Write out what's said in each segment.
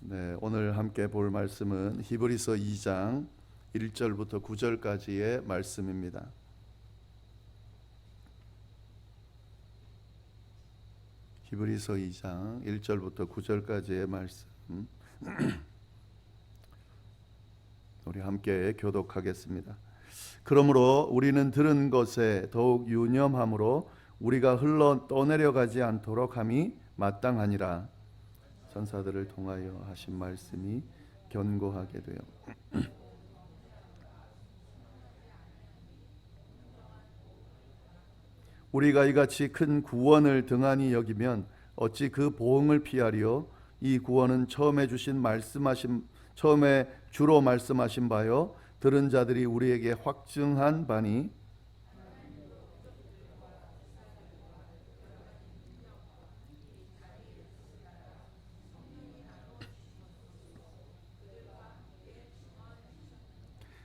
네, 오늘 함께 볼 말씀은 히브리서 2장 1절부터 9절까지의 말씀입니다. 히브리서 2장 1절부터 9절까지의 말씀 우리 함께 교독하겠습니다. 그러므로 우리는 들은 것에 더욱 유념함으로 우리가 흘러 떠내려가지 않도록 함이 마땅하니라. 천사들을 통하여 하신 말씀이 견고하게 되어 우리가 이같이 큰 구원을 등한히 여기면 어찌 그 보응을 피하리요? 이 구원은 처음에 주로 말씀하신 바요 들은 자들이 우리에게 확증한 바니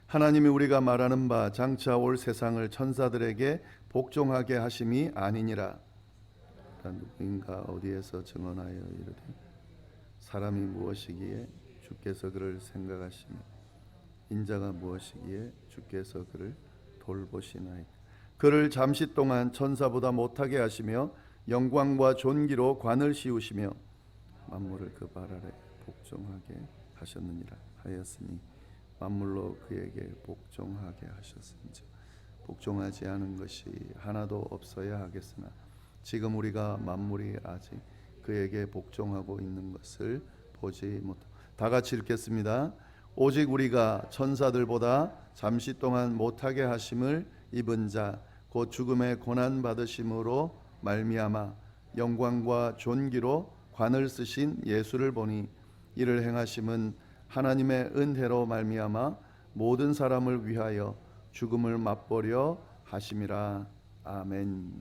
하나님이 우리가 말하는 바 장차 올 세상을 천사들에게 복종하게 하심이 아니니라. 누구인가 어디에서 증언하여 이르되 사람이 무엇이기에 주께서 그를 생각하시며 인자가 무엇이기에 주께서 그를 돌보시나이까. 그를 잠시 동안 천사보다 못하게 하시며 영광과 존귀로 관을 씌우시며 만물을 그 발 아래 복종하게 하셨느니라 하였으니 만물로 그에게 복종하게 하셨은즉 복종하지 않은 것이 하나도 없어야 하겠으나 지금 우리가 만물이 아직 그에게 복종하고 있는 것을 보지 못하고 다 같이 읽겠습니다. 오직 우리가 천사들보다 잠시 동안 못하게 하심을 입은 자 곧 죽음의 고난 받으심으로 말미암아 영광과 존귀로 관을 쓰신 예수를 보니 이를 행하심은 하나님의 은혜로 말미암아 모든 사람을 위하여 죽음을 맛보려 하심이라. 아멘.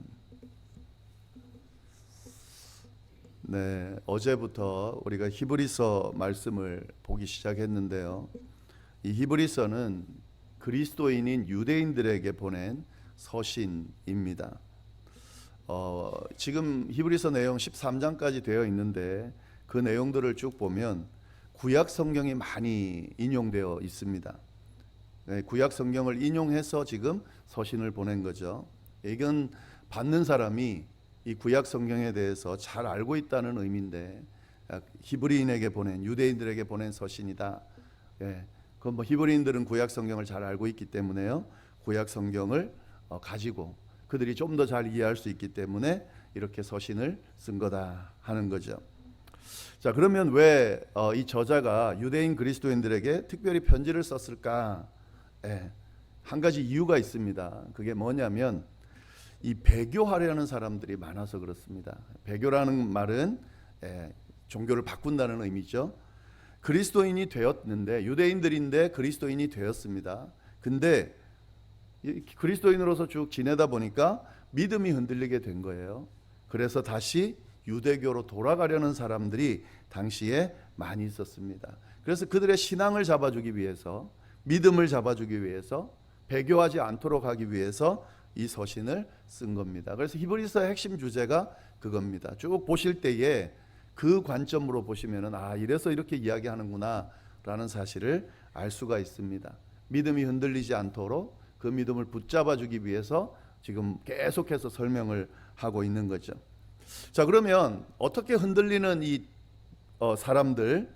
네, 어제부터 우리가 히브리서 말씀을 보기 시작했는데요. 이 히브리서는 그리스도인인 유대인들에게 보낸 서신입니다. 지금 히브리서 내용 13장까지 되어 있는데 그 내용들을 쭉 보면 구약 성경이 많이 인용되어 있습니다. 네, 구약 성경을 인용해서 지금 서신을 보낸 거죠. 이건 받는 사람이 이 구약 성경에 대해서 잘 알고 있다는 의미인데 히브리인에게 보낸 유대인들에게 보낸 서신이다. 예, 그건 뭐 히브리인들은 구약 성경을 잘 알고 있기 때문에요. 구약 성경을 가지고 그들이 좀 더 잘 이해할 수 있기 때문에 이렇게 서신을 쓴 거다 하는 거죠. 자, 그러면 왜 이 저자가 유대인 그리스도인들에게 특별히 편지를 썼을까? 한 가지 이유가 있습니다. 그게 뭐냐면 이 배교하려는 사람들이 많아서 그렇습니다. 배교라는 말은 종교를 바꾼다는 의미죠. 그리스도인이 되었는데 유대인들인데 그리스도인이 되었습니다. 근데 그리스도인으로서 쭉 지내다 보니까 믿음이 흔들리게 된 거예요. 그래서 다시 유대교로 돌아가려는 사람들이 당시에 많이 있었습니다. 그래서 그들의 신앙을 잡아주기 위해서 믿음을 잡아주기 위해서 배교하지 않도록 하기 위해서 이 서신을 쓴 겁니다. 그래서 히브리서의 핵심 주제가 그겁니다. 쭉 보실 때에 그 관점으로 보시면은 이래서 이렇게 이야기하는구나 라는 사실을 알 수가 있습니다. 믿음이 흔들리지 않도록 그 믿음을 붙잡아주기 위해서 지금 계속해서 설명을 하고 있는 거죠. 자, 그러면 어떻게 흔들리는 이 사람들,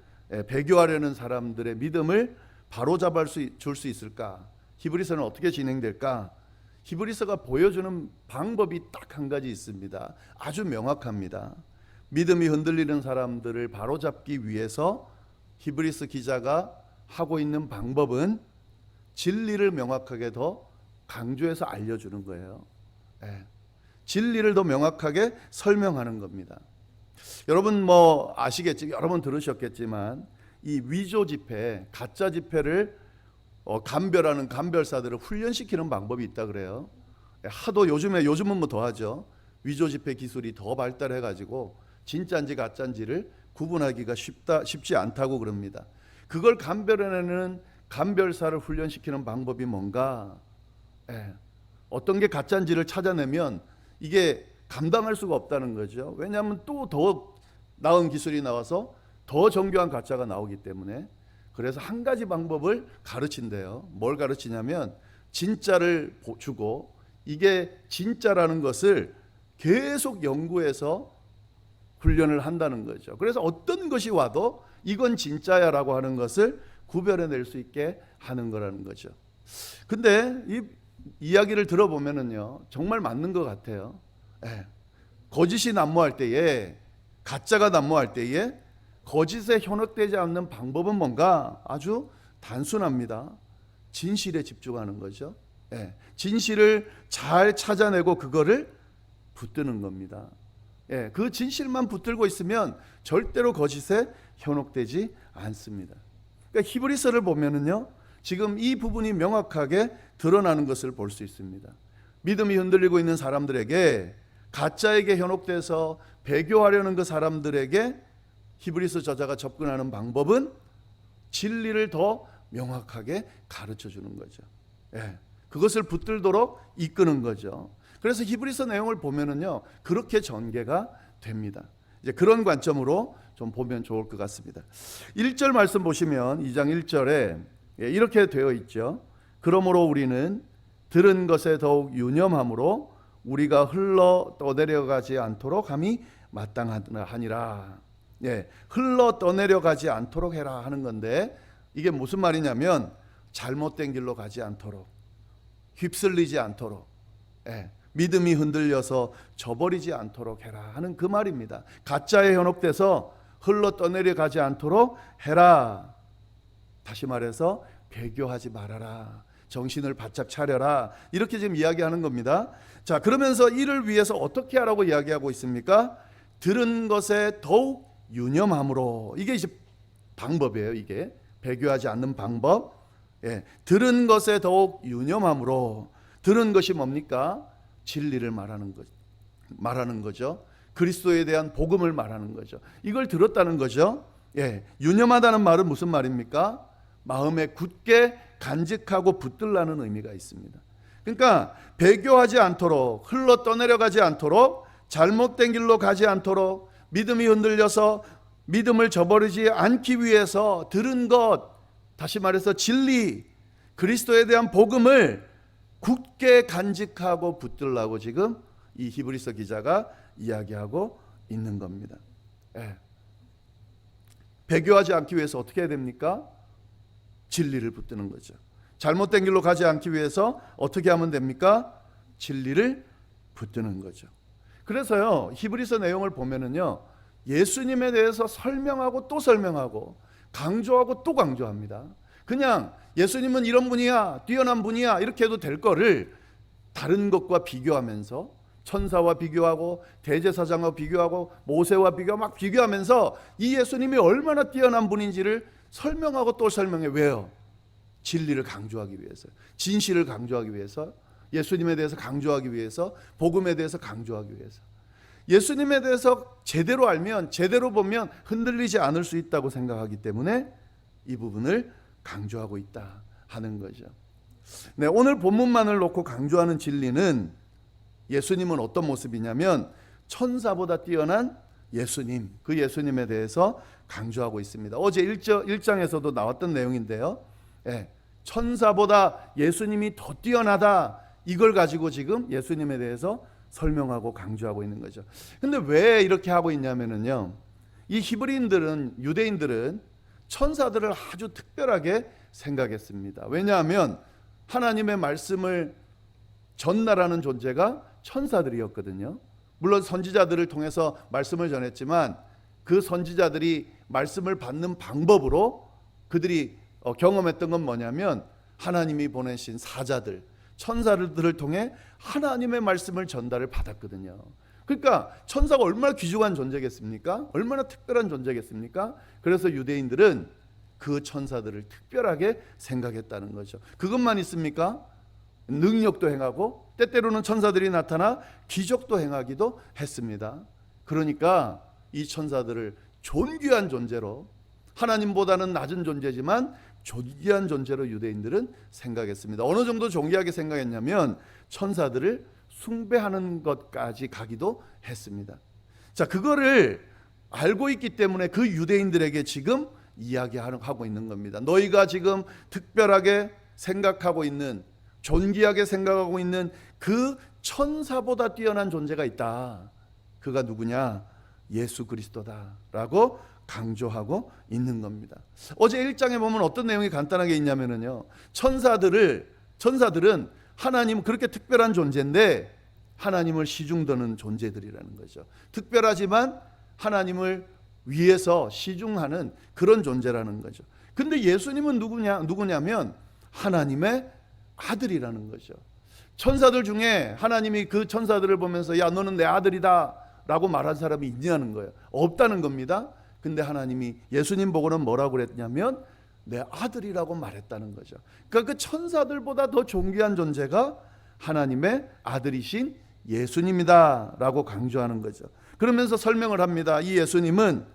배교하려는 사람들의 믿음을 바로잡아 줄 수 있을까? 히브리서는 어떻게 진행될까? 히브리서가 보여주는 방법이 딱 한 가지 있습니다. 아주 명확합니다. 믿음이 흔들리는 사람들을 바로잡기 위해서 히브리서 기자가 하고 있는 방법은 진리를 명확하게 더 강조해서 알려주는 거예요. 진리를 더 명확하게 설명하는 겁니다. 여러분 뭐 아시겠지, 여러 번 들으셨겠지만 이 위조 지폐, 가짜 지폐를 감별하는 감별사들을 훈련시키는 방법이 있다 그래요. 하도 요즘은 뭐 더하죠. 위조 지폐 기술이 더 발달해가지고 진짜인지 가짜인지를 구분하기가 쉽지 않다고 그럽니다. 그걸 감별해내는 감별사를 훈련시키는 방법이 뭔가? 어떤 게 가짜인지를 찾아내면 이게 감당할 수가 없다는 거죠. 왜냐하면 또 더 나은 기술이 나와서 더 정교한 가짜가 나오기 때문에 그래서 한 가지 방법을 가르친대요. 뭘 가르치냐면 진짜를 주고 이게 진짜라는 것을 계속 연구해서 훈련을 한다는 거죠. 그래서 어떤 것이 와도 이건 진짜야라고 하는 것을 구별해낼 수 있게 하는 거라는 거죠. 근데 이 이야기를 들어보면은요 정말 맞는 것 같아요. 거짓이 난무할 때에, 가짜가 난무할 때에 거짓에 현혹되지 않는 방법은 뭔가 아주 단순합니다. 진실에 집중하는 거죠. 진실을 잘 찾아내고 그거를 붙드는 겁니다. 그 진실만 붙들고 있으면 절대로 거짓에 현혹되지 않습니다. 그러니까 히브리서를 보면은요 지금 이 부분이 명확하게 드러나는 것을 볼 수 있습니다. 믿음이 흔들리고 있는 사람들에게, 가짜에게 현혹돼서 배교하려는 그 사람들에게 히브리서 저자가 접근하는 방법은 진리를 더 명확하게 가르쳐 주는 거죠. 그것을 붙들도록 이끄는 거죠. 그래서 히브리서 내용을 보면은요 그렇게 전개가 됩니다. 이제 그런 관점으로 좀 보면 좋을 것 같습니다. 1절 말씀 보시면 2장 1절에 이렇게 되어 있죠. 그러므로 우리는 들은 것에 더욱 유념함으로 우리가 흘러 떠내려가지 않도록 함이 마땅하니라. 흘러 떠내려가지 않도록 해라 하는 건데 이게 무슨 말이냐면 잘못된 길로 가지 않도록, 휩쓸리지 않도록, 믿음이 흔들려서 저버리지 않도록 해라 하는 그 말입니다. 가짜에 현혹돼서 흘러 떠내려가지 않도록 해라. 다시 말해서 배교하지 말아라. 정신을 바짝 차려라. 이렇게 지금 이야기하는 겁니다. 자, 그러면서 이를 위해서 어떻게 하라고 이야기하고 있습니까? 들은 것에 더욱 유념함으로. 이게 이제 방법이에요. 이게 배교하지 않는 방법. 들은 것에 더욱 유념함으로. 들은 것이 뭡니까? 진리를 말하는 거죠. 그리스도에 대한 복음을 말하는 거죠. 이걸 들었다는 거죠. 유념하다는 말은 무슨 말입니까? 마음에 굳게 간직하고 붙들라는 의미가 있습니다. 그러니까 배교하지 않도록, 흘러 떠내려가지 않도록, 잘못된 길로 가지 않도록, 믿음이 흔들려서 믿음을 저버리지 않기 위해서 들은 것, 다시 말해서 진리, 그리스도에 대한 복음을 굳게 간직하고 붙들라고 지금 이 히브리서 기자가 이야기하고 있는 겁니다. 배교하지 않기 위해서 어떻게 해야 됩니까? 진리를 붙드는 거죠. 잘못된 길로 가지 않기 위해서 어떻게 하면 됩니까? 진리를 붙드는 거죠. 그래서요 히브리서 내용을 보면은요 예수님에 대해서 설명하고 또 설명하고 강조하고 또 강조합니다. 그냥 예수님은 이런 분이야, 뛰어난 분이야 이렇게 해도 될 거를 다른 것과 비교하면서, 천사와 비교하고 대제사장과 비교하고 모세와 막 비교하면서 이 예수님이 얼마나 뛰어난 분인지를 설명하고 또 설명해. 왜요? 진리를 강조하기 위해서, 진실을 강조하기 위해서, 예수님에 대해서 강조하기 위해서, 복음에 대해서 강조하기 위해서. 예수님에 대해서 제대로 알면, 제대로 보면 흔들리지 않을 수 있다고 생각하기 때문에 이 부분을 강조하고 있다 하는 거죠. 오늘 본문만을 놓고 강조하는 진리는 예수님은 어떤 모습이냐면 천사보다 뛰어난 예수님, 그 예수님에 대해서 강조하고 있습니다. 어제 1장에서도 나왔던 내용인데요. 천사보다 예수님이 더 뛰어나다, 이걸 가지고 지금 예수님에 대해서 설명하고 강조하고 있는 거죠. 근데 왜 이렇게 하고 있냐면요, 이 히브리인들은, 유대인들은 천사들을 아주 특별하게 생각했습니다. 왜냐하면 하나님의 말씀을 전달하는 존재가 천사들이었거든요. 물론 선지자들을 통해서 말씀을 전했지만 그 선지자들이 말씀을 받는 방법으로 그들이 경험했던 건 뭐냐면 하나님이 보내신 사자들, 천사들을 통해 하나님의 말씀을 전달을 받았거든요. 그러니까 천사가 얼마나 귀중한 존재겠습니까? 얼마나 특별한 존재겠습니까? 그래서 유대인들은 그 천사들을 특별하게 생각했다는 거죠. 그것만 있습니까? 능력도 행하고 때때로는 천사들이 나타나 기적도 행하기도 했습니다. 그러니까 이 천사들을 존귀한 존재로, 하나님보다는 낮은 존재지만 존귀한 존재로 유대인들은 생각했습니다. 어느 정도 존귀하게 생각했냐면 천사들을 숭배하는 것까지 가기도 했습니다. 자, 그거를 알고 있기 때문에 그 유대인들에게 지금 이야기하고 있는 겁니다. 너희가 지금 특별하게 생각하고 있는, 존귀하게 생각하고 있는 그 천사보다 뛰어난 존재가 있다. 그가 누구냐? 예수 그리스도다라고 강조하고 있는 겁니다. 어제 1장에 보면 어떤 내용이 간단하게 있냐면요, 천사들은 하나님, 그렇게 특별한 존재인데 하나님을 시중드는 존재들이라는 거죠. 특별하지만 하나님을 위해서 시중하는 그런 존재라는 거죠. 근데 예수님은 누구냐면 하나님의 아들이라는 거죠. 천사들 중에 하나님이 그 천사들을 보면서 야, 너는 내 아들이다 라고 말한 사람이 있냐는 거예요. 없다는 겁니다. 근데 하나님이 예수님 보고는 뭐라고 그랬냐면 내 아들이라고 말했다는 거죠. 그러니까 그 천사들보다 더 존귀한 존재가 하나님의 아들이신 예수님이다 라고 강조하는 거죠. 그러면서 설명을 합니다. 이 예수님은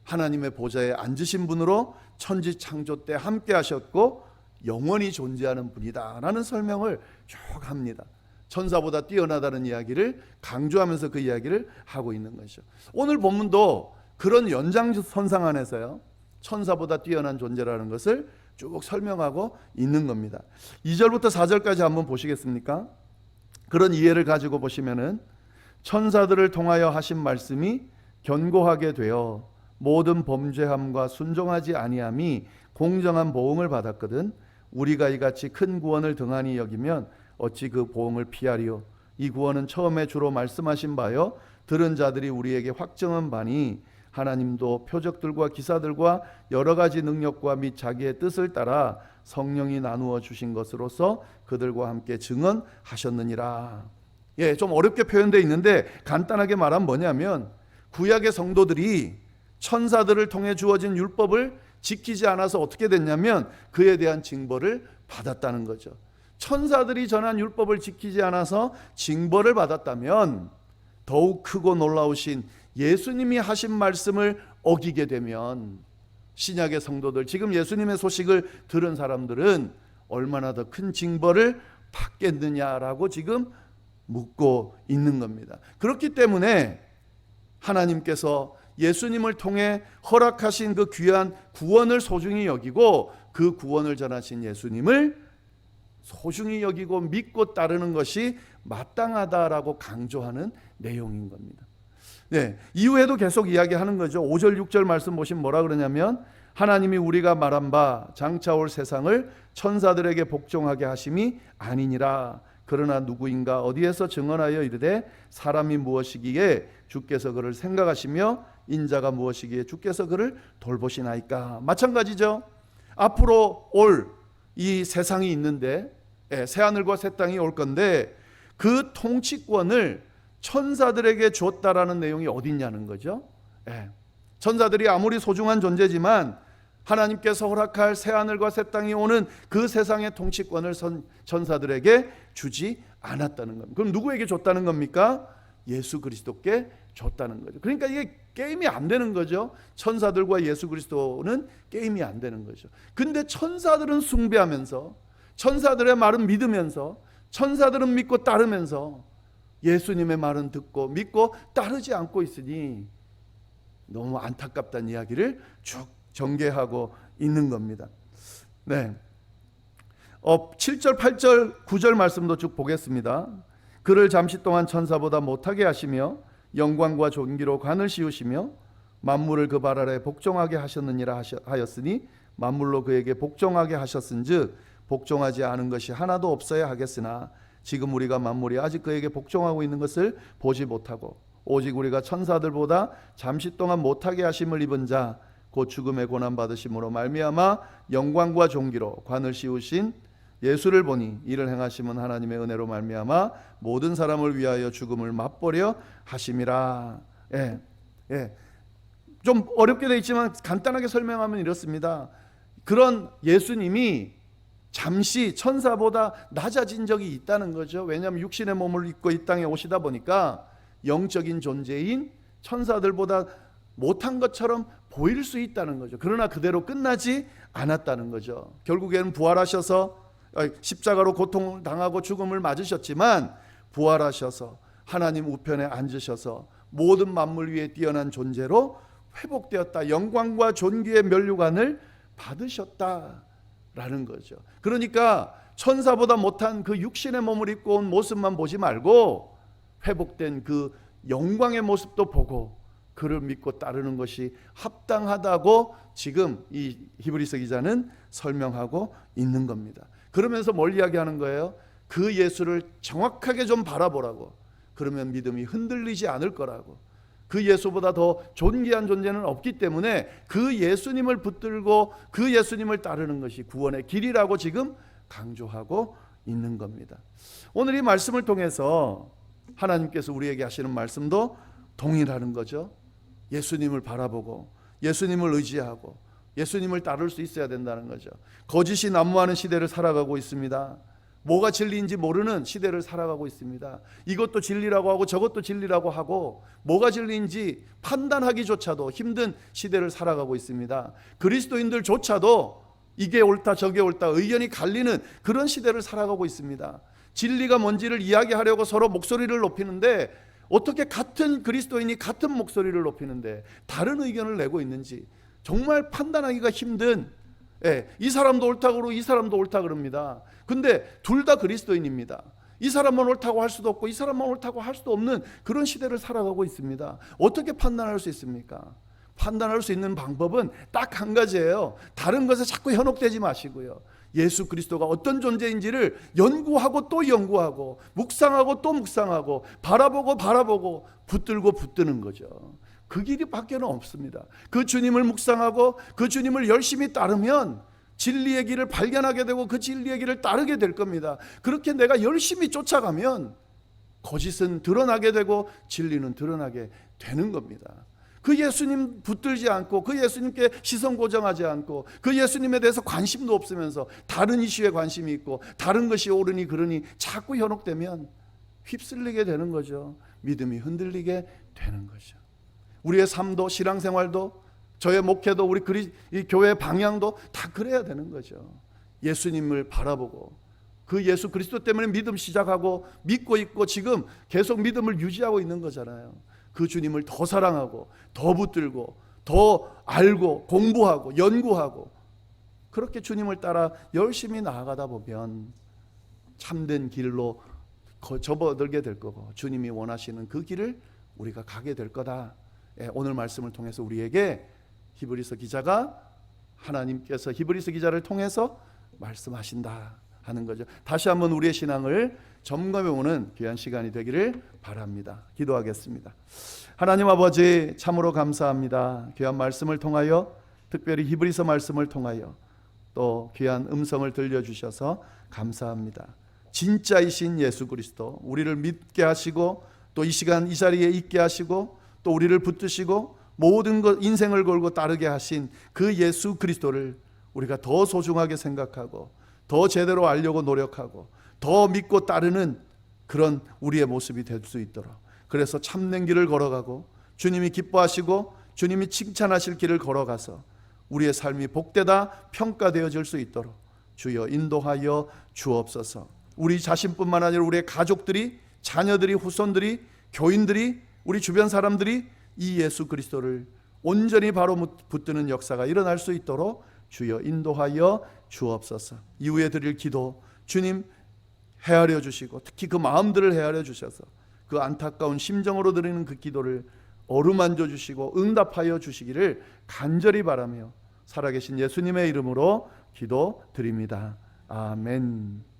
하나님의 보좌에 앉으신 분으로 천지 창조 때 함께 하셨고 영원히 존재하는 분이다 라는 설명을 쭉 합니다. 천사보다 뛰어나다는 이야기를 강조하면서 그 이야기를 하고 있는 것이죠. 오늘 본문도 그런 연장선상 안에서요, 천사보다 뛰어난 존재라는 것을 쭉 설명하고 있는 겁니다. 2절부터 4절까지 한번 보시겠습니까? 그런 이해를 가지고 보시면은 천사들을 통하여 하신 말씀이 견고하게 되어 모든 범죄함과 순종하지 아니함이 공정한 보응을 받았거든 우리가 이같이 큰 구원을 등한히 여기면 어찌 그 보응을 피하리요. 이 구원은 처음에 주로 말씀하신 바요 들은 자들이 우리에게 확정한 바니 하나님도 표적들과 기사들과 여러 가지 능력과 및 자기의 뜻을 따라 성령이 나누어 주신 것으로서 그들과 함께 증언하셨느니라. 예, 좀 어렵게 표현되어 있는데 간단하게 말하면 뭐냐면 구약의 성도들이 천사들을 통해 주어진 율법을 지키지 않아서 어떻게 됐냐면 그에 대한 징벌을 받았다는 거죠. 천사들이 전한 율법을 지키지 않아서 징벌을 받았다면 더욱 크고 놀라우신 예수님이 하신 말씀을 어기게 되면 신약의 성도들, 지금 예수님의 소식을 들은 사람들은 얼마나 더 큰 징벌을 받겠느냐라고 지금 묻고 있는 겁니다. 그렇기 때문에 하나님께서 예수님을 통해 허락하신 그 귀한 구원을 소중히 여기고 그 구원을 전하신 예수님을 소중히 여기고 믿고 따르는 것이 마땅하다라고 강조하는 내용인 겁니다. 네, 이후에도 계속 이야기하는 거죠. 5절 6절 말씀 보시면 뭐라 그러냐면 하나님이 우리가 말한 바 장차 올 세상을 천사들에게 복종하게 하심이 아니니라. 그러나 누구인가 어디에서 증언하여 이르되 사람이 무엇이기에 주께서 그를 생각하시며 인자가 무엇이기에 주께서 그를 돌보시나이까. 마찬가지죠. 앞으로 올 이 세상이 있는데 새하늘과 새 땅이 올 건데 그 통치권을 천사들에게 줬다라는 내용이 어디 있냐는 거죠. 천사들이 아무리 소중한 존재지만 하나님께서 허락할 새하늘과 새 땅이 오는 그 세상의 통치권을 천사들에게 주지 않았다는 겁니다. 그럼 누구에게 줬다는 겁니까? 예수 그리스도께 줬다는 거죠. 그러니까 이게 게임이 안 되는 거죠. 천사들과 예수 그리스도는 게임이 안 되는 거죠. 근데 천사들은 숭배하면서, 천사들의 말은 믿으면서, 천사들은 믿고 따르면서 예수님의 말은 듣고 믿고 따르지 않고 있으니 너무 안타깝다는 이야기를 쭉 전개하고 있는 겁니다. 네. 7절, 8절, 9절 말씀도 쭉 보겠습니다. 그를 잠시 동안 천사보다 못하게 하시며 영광과 존귀로 관을 씌우시며 만물을 그 발 아래 복종하게 하셨느니라 하였으니 만물로 그에게 복종하게 하셨은즉 복종하지 않은 것이 하나도 없어야 하겠으나 지금 우리가 만물이 아직 그에게 복종하고 있는 것을 보지 못하고 오직 우리가 천사들보다 잠시 동안 못하게 하심을 입은 자 곧 죽음의 고난 받으심으로 말미암아 영광과 존귀로 관을 씌우신 예수를 보니 이를 행하심은 하나님의 은혜로 말미암아 모든 사람을 위하여 죽음을 맛보려 하심이라. 좀 어렵게 되어 있지만 간단하게 설명하면 이렇습니다. 그런 예수님이 잠시 천사보다 낮아진 적이 있다는 거죠. 왜냐하면 육신의 몸을 입고 이 땅에 오시다 보니까 영적인 존재인 천사들보다 못한 것처럼 보일 수 있다는 거죠. 그러나 그대로 끝나지 않았다는 거죠. 결국에는 부활하셔서 십자가로 고통을 당하고 죽음을 맞으셨지만 부활하셔서 하나님 우편에 앉으셔서 모든 만물 위에 뛰어난 존재로 회복되었다. 영광과 존귀의 면류관을 받으셨다라는 거죠. 그러니까 천사보다 못한 그 육신의 몸을 입고 온 모습만 보지 말고 회복된 그 영광의 모습도 보고 그를 믿고 따르는 것이 합당하다고 지금 이 히브리서 기자는 설명하고 있는 겁니다. 그러면서 뭘 이야기하는 거예요? 그 예수를 정확하게 좀 바라보라고. 그러면 믿음이 흔들리지 않을 거라고. 그 예수보다 더 존귀한 존재는 없기 때문에 그 예수님을 붙들고 그 예수님을 따르는 것이 구원의 길이라고 지금 강조하고 있는 겁니다. 오늘 이 말씀을 통해서 하나님께서 우리에게 하시는 말씀도 동일하는 거죠. 예수님을 바라보고 예수님을 의지하고 예수님을 따를 수 있어야 된다는 거죠. 거짓이 난무하는 시대를 살아가고 있습니다. 뭐가 진리인지 모르는 시대를 살아가고 있습니다. 이것도 진리라고 하고 저것도 진리라고 하고 뭐가 진리인지 판단하기조차도 힘든 시대를 살아가고 있습니다. 그리스도인들조차도 이게 옳다 저게 옳다 의견이 갈리는 그런 시대를 살아가고 있습니다. 진리가 뭔지를 이야기하려고 서로 목소리를 높이는데 어떻게 같은 그리스도인이 같은 목소리를 높이는데 다른 의견을 내고 있는지 정말 판단하기가 힘든, 이 사람도 옳다고 그러고 이 사람도 옳다고 그럽니다. 근데 둘 다 그리스도인입니다. 이 사람만 옳다고 할 수도 없고 이 사람만 옳다고 할 수도 없는 그런 시대를 살아가고 있습니다. 어떻게 판단할 수 있습니까? 판단할 수 있는 방법은 딱 한 가지예요. 다른 것에 자꾸 현혹되지 마시고요. 예수 그리스도가 어떤 존재인지를 연구하고 또 연구하고 묵상하고 또 묵상하고 바라보고 붙들고 붙드는 거죠. 그 길이 밖에는 없습니다. 그 주님을 묵상하고 그 주님을 열심히 따르면 진리의 길을 발견하게 되고 그 진리의 길을 따르게 될 겁니다. 그렇게 내가 열심히 쫓아가면 거짓은 드러나게 되고 진리는 드러나게 되는 겁니다. 그 예수님 붙들지 않고 그 예수님께 시선 고정하지 않고 그 예수님에 대해서 관심도 없으면서 다른 이슈에 관심이 있고 다른 것이 옳으니 그러니 자꾸 현혹되면 휩쓸리게 되는 거죠. 믿음이 흔들리게 되는 거죠. 우리의 삶도 신앙생활도 저의 목회도 우리 이 교회 방향도 다 그래야 되는 거죠. 예수님을 바라보고 그 예수 그리스도 때문에 믿음 시작하고 믿고 있고 지금 계속 믿음을 유지하고 있는 거잖아요. 그 주님을 더 사랑하고 더 붙들고 더 알고 공부하고 연구하고 그렇게 주님을 따라 열심히 나아가다 보면 참된 길로 접어들게 될 거고 주님이 원하시는 그 길을 우리가 가게 될 거다. 오늘 말씀을 통해서 우리에게 히브리서 기자가 하나님께서 히브리서 기자를 통해서 말씀하신다 하는 거죠. 다시 한번 우리의 신앙을 점검해보는 귀한 시간이 되기를 바랍니다. 기도하겠습니다. 하나님 아버지 참으로 감사합니다. 귀한 말씀을 통하여 특별히 히브리서 말씀을 통하여 또 귀한 음성을 들려주셔서 감사합니다. 진짜이신 예수 그리스도 우리를 믿게 하시고 또 이 시간 이 자리에 있게 하시고 또 우리를 붙드시고 모든 것 인생을 걸고 따르게 하신 그 예수 그리스도를 우리가 더 소중하게 생각하고 더 제대로 알려고 노력하고 더 믿고 따르는 그런 우리의 모습이 될 수 있도록 그래서 참된 길을 걸어가고 주님이 기뻐하시고 주님이 칭찬하실 길을 걸어가서 우리의 삶이 복되다 평가되어질 수 있도록 주여 인도하여 주옵소서. 우리 자신뿐만 아니라 우리의 가족들이 자녀들이 후손들이 교인들이 우리 주변 사람들이 이 예수 그리스도를 온전히 바로 붙드는 역사가 일어날 수 있도록 주여 인도하여 주옵소서. 이후에 드릴 기도 주님 헤아려 주시고 특히 그 마음들을 헤아려 주셔서 그 안타까운 심정으로 드리는 그 기도를 어루만져 주시고 응답하여 주시기를 간절히 바라며 살아계신 예수님의 이름으로 기도드립니다. 아멘.